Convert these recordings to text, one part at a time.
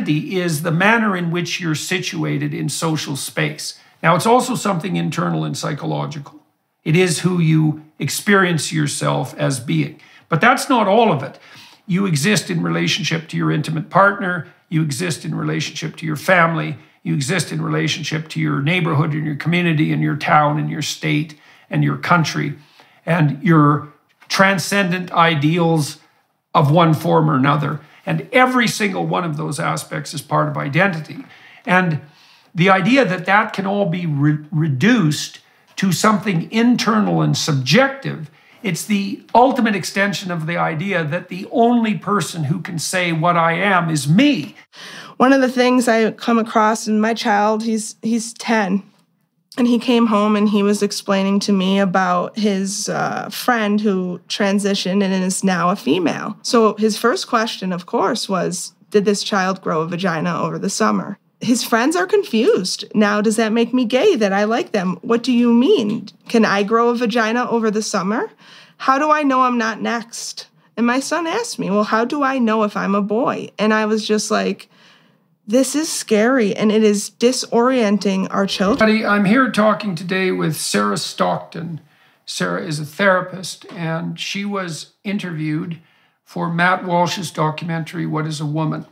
identity is the manner in which you're situated in social space. Now, it's also something internal and psychological. It is who you experience yourself as being. But that's not all of it. You exist in relationship to your intimate partner. You exist in relationship to your family. You exist in relationship to your neighborhood and your community and your town and your state and your country and your transcendent ideals of one form or another. And every single one of those aspects is part of identity. And the idea that that can all be reduced to something internal and subjective, it's the ultimate extension of the idea that the only person who can say what I am is me. One of the things I come across in my child, he's 10, and he came home and he was explaining to me about his friend who transitioned and is now a female. So his first question, of course, was, did this child grow a vagina over the summer? His friends are confused. Now, does that make me gay that I like them? What do you mean? Can I grow a vagina over the summer? How do I know I'm not next? And my son asked me, well, how do I know if I'm a boy? And I was just like, this is scary, and it is disorienting our children. I'm here talking today with Sarah Stockton. Sarah is a therapist, and she was interviewed for Matt Walsh's documentary, What is a Woman?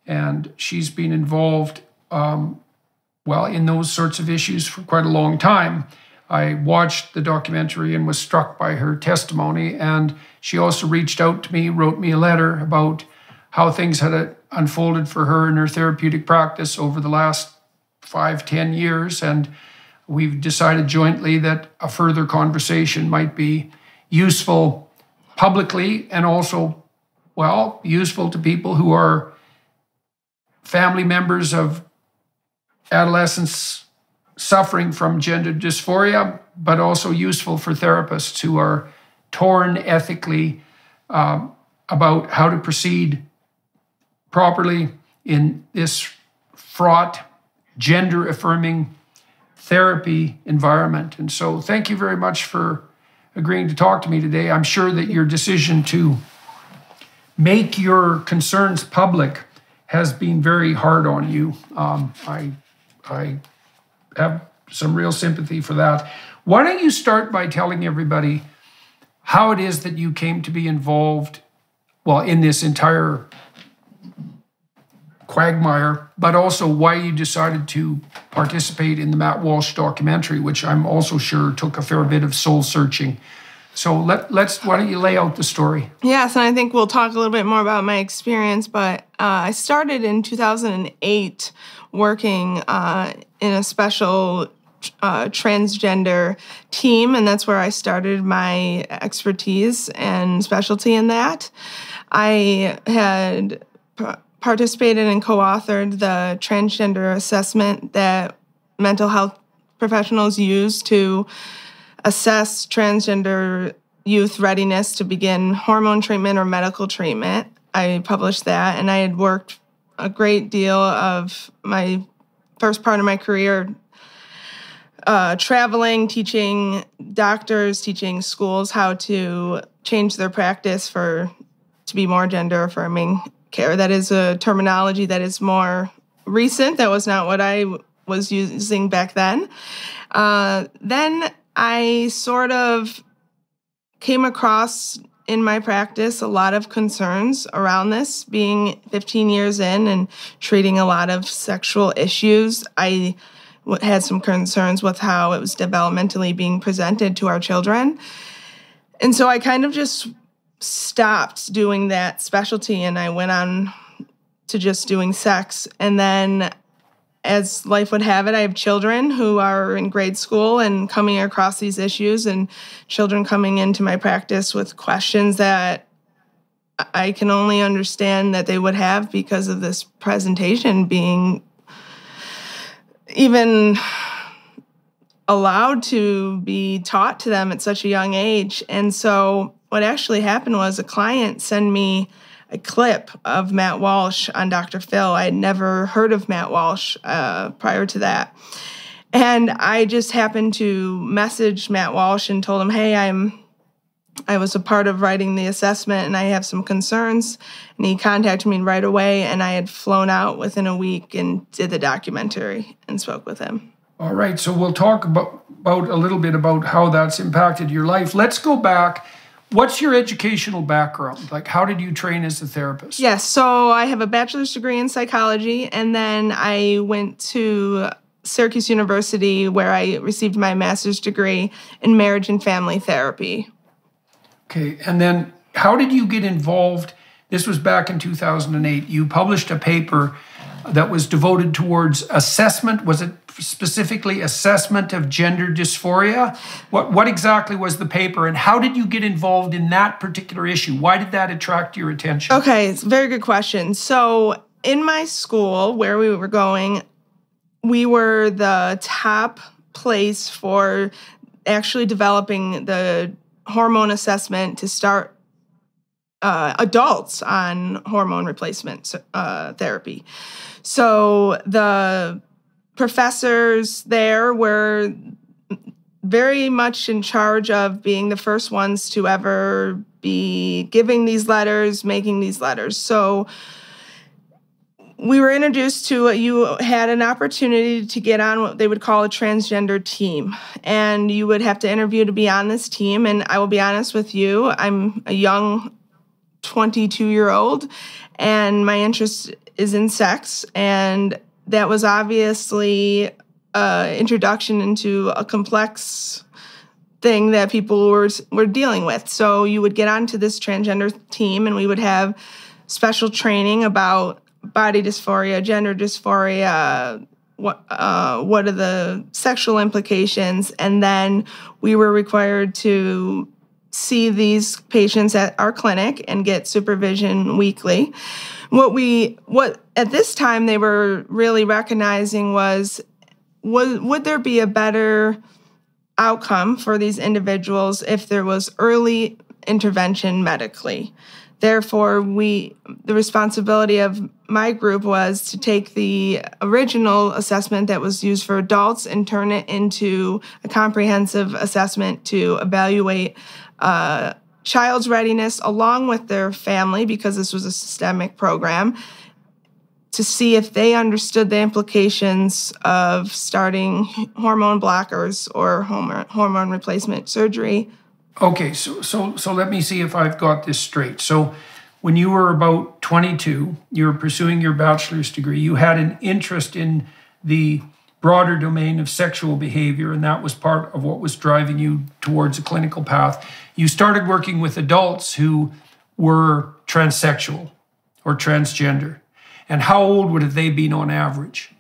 And she's been involved, in those sorts of issues for quite a long time. I watched the documentary and was struck by her testimony. And she also reached out to me, wrote me a letter about how things had unfolded for her in her therapeutic practice over the last 5-10 years. And we've decided jointly that a further conversation might be useful publicly and also, useful to people who are family members of adolescents suffering from gender dysphoria, but also useful for therapists who are torn ethically about how to proceed properly in this fraught, gender-affirming therapy environment. And so thank you very much for agreeing to talk to me today. I'm sure that your decision to make your concerns public has been very hard on you. I have some real sympathy for that. Why don't you start by telling everybody how it is that you came to be involved, in this entire quagmire, but also why you decided to participate in the Matt Walsh documentary, which I'm also sure took a fair bit of soul searching. So why don't you lay out the story? Yes, and I think we'll talk a little bit more about my experience, but I started in 2008 working in a special transgender team, and that's where I started my expertise and specialty in that. I had participated and co-authored the transgender assessment that mental health professionals use to assess transgender youth readiness to begin hormone treatment or medical treatment. I published that, and I had worked a great deal of my first part of my career traveling, teaching doctors, teaching schools how to change their practice to be more gender affirming care. That is a terminology that is more recent. That was not what I was using back then. Then I sort of came across in my practice a lot of concerns around this, being 15 years in and treating a lot of sexual issues. I had some concerns with how it was developmentally being presented to our children. And so I kind of just stopped doing that specialty and I went on to just doing sex. And then as life would have it, I have children who are in grade school and coming across these issues, and children coming into my practice with questions that I can only understand that they would have because of this presentation being even allowed to be taught to them at such a young age. And so what actually happened was a client sent me a clip of Matt Walsh on Dr. Phil. I had never heard of Matt Walsh prior to that. And I just happened to message Matt Walsh and told him, hey, I'm I was a part of writing the assessment, and I have some concerns. And he contacted me right away, and I had flown out within a week and did the documentary and spoke with him. All right, so we'll talk about a little bit about how that's impacted your life. Let's go back. What's your educational background? Like, how did you train as a therapist? Yes, so I have a bachelor's degree in psychology, and then I went to Syracuse University where I received my master's degree in marriage and family therapy. Okay, and then how did you get involved? This was back in 2008. You published a paper that was devoted towards assessment. Was it specifically assessment of gender dysphoria? What exactly was the paper, and how did you get involved in that particular issue? Why did that attract your attention? Okay, it's a very good question. So in my school where we were going, we were the top place for actually developing the hormone assessment to start adults on hormone replacement therapy. So the professors there were very much in charge of being the first ones to ever be giving these letters, making these letters. So we were introduced to, you had an opportunity to get on what they would call a transgender team. And you would have to interview to be on this team. And I will be honest with you, I'm a young 22-year-old, and my interest is in sex. And that was obviously an introduction into a complex thing that people were dealing with. So you would get onto this transgender team, and we would have special training about body dysphoria, gender dysphoria, what are the sexual implications, and then we were required to see these patients at our clinic and get supervision weekly. What at this time they were really recognizing was would there be a better outcome for these individuals if there was early intervention medically. Therefore, the responsibility of my group was to take the original assessment that was used for adults and turn it into a comprehensive assessment to evaluate child's readiness along with their family, because this was a systemic program, to see if they understood the implications of starting hormone blockers or hormone replacement surgery. Okay, so let me see if I've got this straight. So when you were about 22, you were pursuing your bachelor's degree, you had an interest in the broader domain of sexual behavior, and that was part of what was driving you towards a clinical path. You started working with adults who were transsexual or transgender. And how old would have they been on average?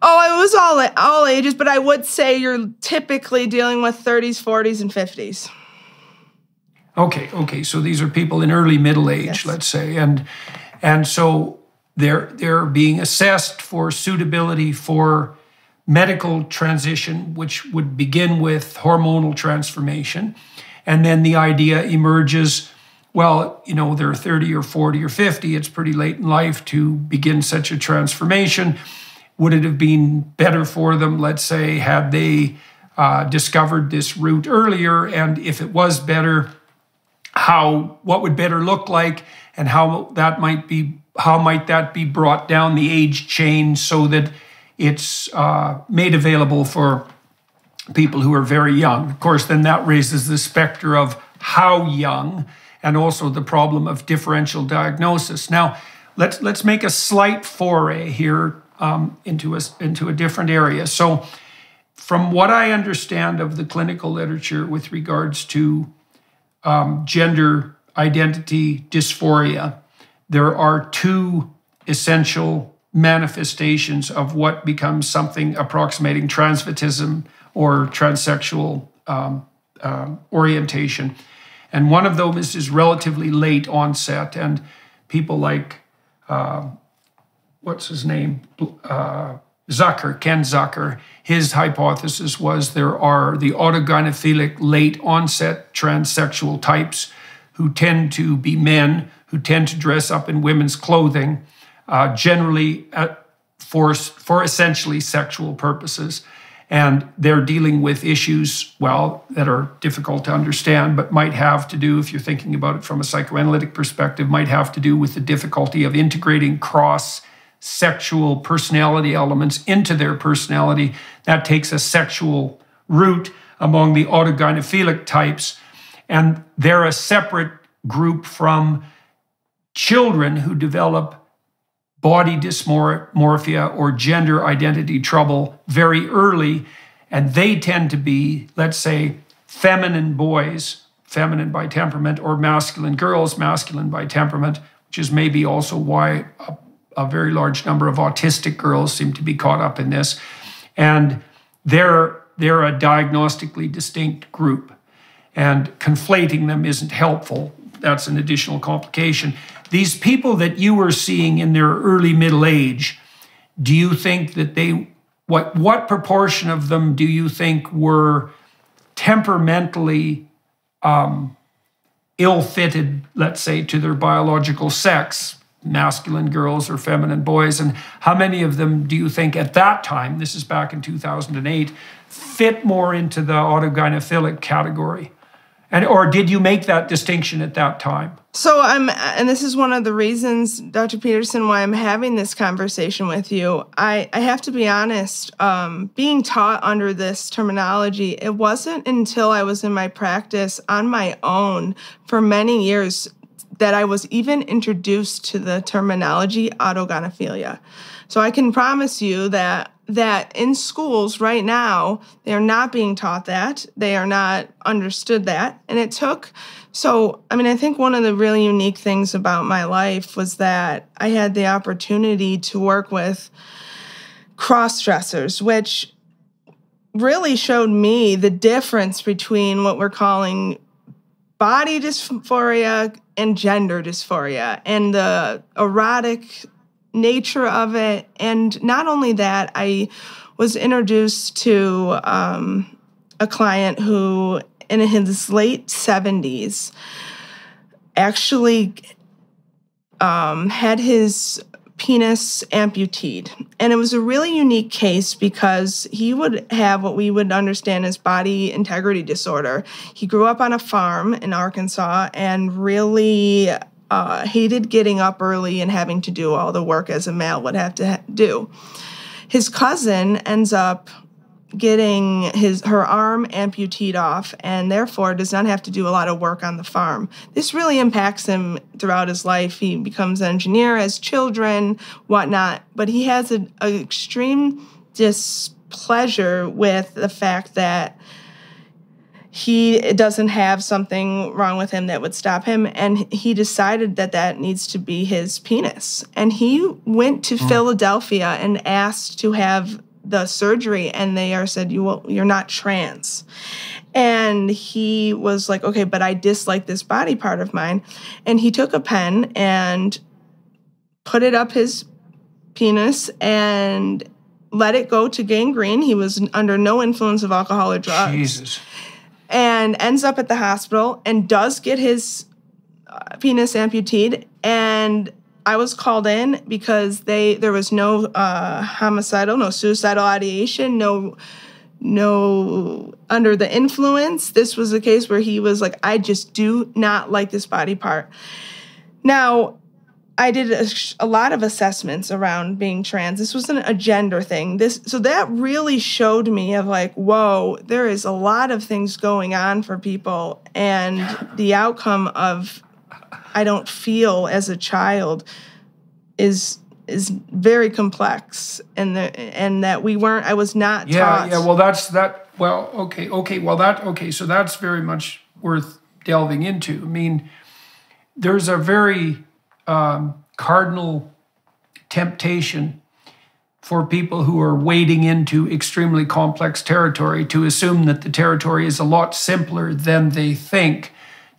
Oh, it was all ages, but I would say you're typically dealing with 30s, 40s, and 50s. Okay. So these are people in early middle age, yes, let's say, and so they're being assessed for suitability for medical transition, which would begin with hormonal transformation, and then the idea emerges. Well, they're 30 or 40 or 50. It's pretty late in life to begin such a transformation. Would it have been better for them, let's say, had they discovered this route earlier? And if it was better, what would better look like, and how might that be brought down the age chain so that it's made available for people who are very young? Of course, then that raises the specter of how young, and also the problem of differential diagnosis. Now, let's make a slight foray here into a different area. So, from what I understand of the clinical literature with regards to gender identity dysphoria, there are two essential manifestations of what becomes something approximating transvestism or transsexual orientation. And one of those is relatively late onset, and people like, what's his name? Ken Zucker, his hypothesis was there are the autogynephilic late onset transsexual types who tend to be men, who tend to dress up in women's clothing, generally for essentially sexual purposes. And they're dealing with issues, well, that are difficult to understand, but might have to do, if you're thinking about it from a psychoanalytic perspective, might have to do with the difficulty of integrating cross-sexual personality elements into their personality. That takes a sexual root among the autogynephilic types. And they're a separate group from children who develop body dysmorphia or gender identity trouble very early, and they tend to be, let's say, feminine boys, feminine by temperament, or masculine girls, masculine by temperament, which is maybe also why a very large number of autistic girls seem to be caught up in this. And they're a diagnostically distinct group, and conflating them isn't helpful. That's an additional complication. These people that you were seeing in their early middle age, do you think that what proportion of them do you think were temperamentally ill-fitted, let's say, to their biological sex, masculine girls or feminine boys? And how many of them do you think at that time, this is back in 2008, fit more into the autogynephilic category? Or did you make that distinction at that time? So and this is one of the reasons, Dr. Peterson, why I'm having this conversation with you. I have to be honest, being taught under this terminology, it wasn't until I was in my practice on my own for many years that I was even introduced to the terminology autogynephilia. So I can promise you that in schools right now, they are not being taught that. They are not understood that. And it took, I think one of the really unique things about my life was that I had the opportunity to work with cross-dressers, which really showed me the difference between what we're calling body dysphoria and gender dysphoria and the erotic nature of it. And not only that, I was introduced to a client who in his late 70s actually had his penis amputated. And it was a really unique case because he would have what we would understand as body integrity disorder. He grew up on a farm in Arkansas and really hated getting up early and having to do all the work as a male would have to do. His cousin ends up getting her arm amputated off and therefore does not have to do a lot of work on the farm. This really impacts him throughout his life. He becomes an engineer, has children, whatnot, but he has an extreme displeasure with the fact that he doesn't have something wrong with him that would stop him, and he decided that needs to be his penis. And he went to Philadelphia and asked to have the surgery, and they said, you're not trans. And he was like, okay, but I dislike this body part of mine. And he took a pen and put it up his penis and let it go to gangrene. He was under no influence of alcohol or drugs. Jesus. And ends up at the hospital and does get his penis amputated. And I was called in because there was no no suicidal ideation, no under the influence. This was a case where he was like, I just do not like this body part. Now, I did a lot of assessments around being trans. This wasn't a gender thing. So that really showed me of like, whoa, there is a lot of things going on for people, and the outcome of I don't feel as a child is very complex, and that I was not taught. Yeah. Well, that's that. Well, okay. So that's very much worth delving into. I mean, there's a very cardinal temptation for people who are wading into extremely complex territory to assume that the territory is a lot simpler than they think,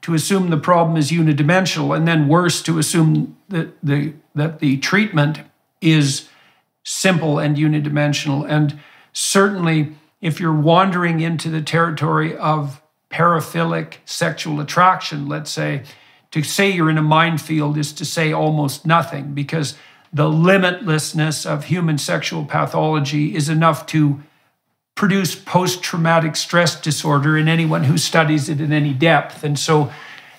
to assume the problem is unidimensional, and then worse, to assume that the treatment is simple and unidimensional. And certainly, if you're wandering into the territory of paraphilic sexual attraction, let's say, to say you're in a minefield is to say almost nothing, because the limitlessness of human sexual pathology is enough to produce post-traumatic stress disorder in anyone who studies it in any depth. And so,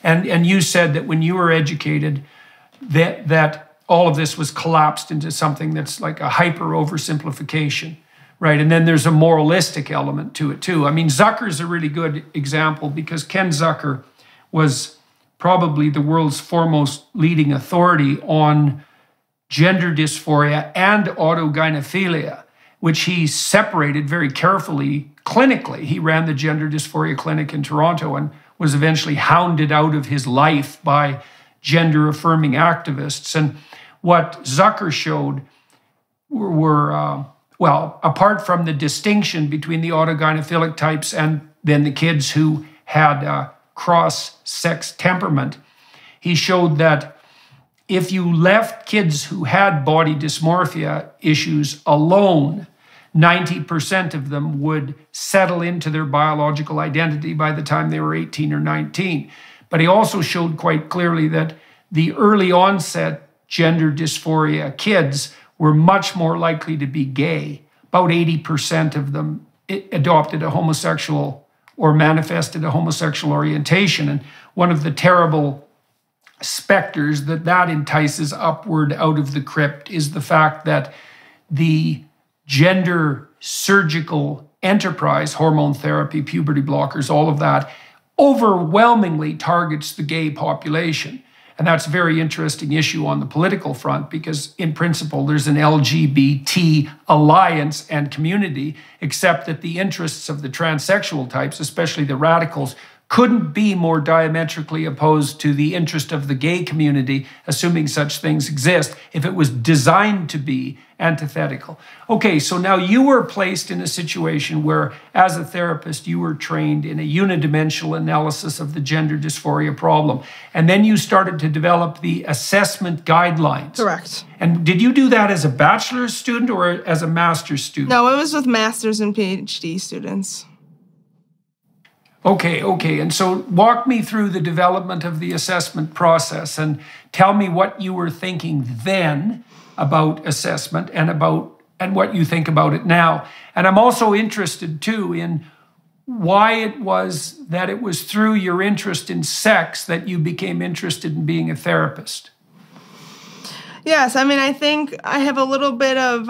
and you said that when you were educated, that all of this was collapsed into something that's like a hyper oversimplification, right? And then there's a moralistic element to it too. I mean, Zucker's a really good example because Ken Zucker was probably the world's foremost leading authority on gender dysphoria and autogynephilia, which he separated very carefully clinically. He ran the gender dysphoria clinic in Toronto and was eventually hounded out of his life by gender-affirming activists. And what Zucker showed were well, apart from the distinction between the autogynephilic types and then the kids who had cross-sex temperament, he showed that if you left kids who had body dysmorphia issues alone, 90% of them would settle into their biological identity by the time they were 18 or 19. But he also showed quite clearly that the early onset gender dysphoria kids were much more likely to be gay. About 80% of them adopted a homosexual or manifested a homosexual orientation. And one of the terrible specters that entices upward out of the crypt is the fact that the gender surgical enterprise, hormone therapy, puberty blockers, all of that, overwhelmingly targets the gay population. And that's a very interesting issue on the political front because in principle, there's an LGBT alliance and community, except that the interests of the transsexual types, especially the radicals, couldn't be more diametrically opposed to the interest of the gay community, assuming such things exist, if it was designed to be antithetical. Okay, so now you were placed in a situation where, as a therapist, you were trained in a unidimensional analysis of the gender dysphoria problem. And then you started to develop the assessment guidelines. Correct. And did you do that as a bachelor's student or as a master's student? No, it was with master's and PhD students. Okay. And so walk me through the development of the assessment process and tell me what you were thinking then about assessment and what you think about it now. And I'm also interested too in why it was through your interest in sex that you became interested in being a therapist. Yes, I mean, I think I have a little bit of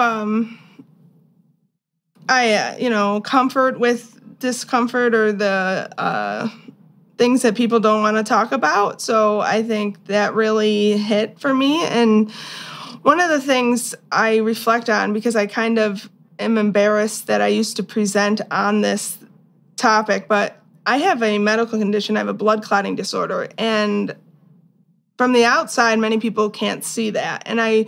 comfort with discomfort or the things that people don't want to talk about. So I think that really hit for me. And one of the things I reflect on, because I kind of am embarrassed that I used to present on this topic, but I have a medical condition. I have a blood clotting disorder. And from the outside, many people can't see that. And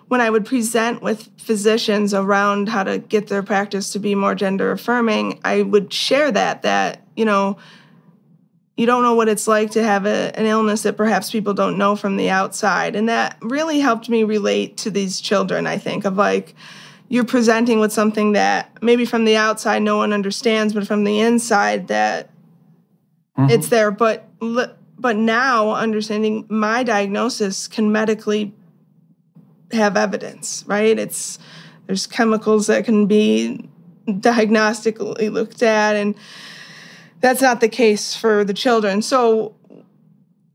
when I would present with physicians around how to get their practice to be more gender affirming, I would share that, you don't know what it's like to have an illness that perhaps people don't know from the outside. And that really helped me relate to these children, I think, of like, you're presenting with something that maybe from the outside no one understands, but from the inside that it's there. But now understanding my diagnosis can medically have evidence, right? There's chemicals that can be diagnostically looked at, and that's not the case for the children. So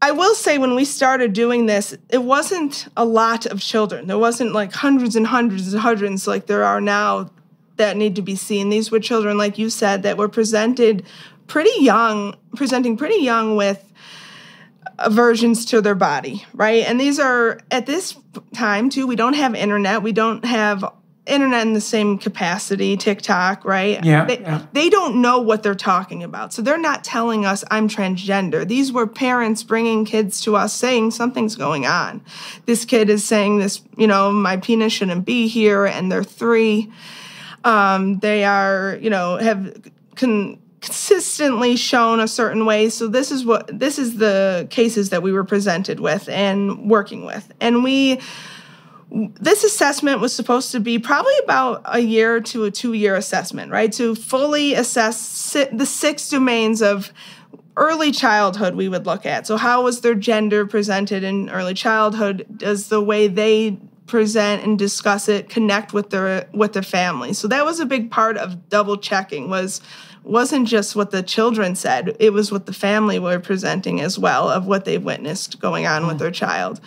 I will say when we started doing this, it wasn't a lot of children. There wasn't like hundreds and hundreds and hundreds like there are now that need to be seen. These were children, like you said, that were presenting pretty young with aversions to their body, right? And these are, at this time too, we don't have internet. We don't have internet in the same capacity, TikTok, right? They don't know what they're talking about. So they're not telling us I'm transgender. These were parents bringing kids to us saying something's going on. This kid is saying this, my penis shouldn't be here, and they're 3. They are, have consistently shown a certain way. So this is the cases that we were presented with and working with. And this assessment was supposed to be probably about a year to a 2-year assessment, right? To fully assess the 6 domains of early childhood we would look at. So how was their gender presented in early childhood? Does the way they present and discuss it, connect with their family. So that was a big part of double checking, wasn't just what the children said, it was what the family were presenting as well of what they witnessed going on with their child.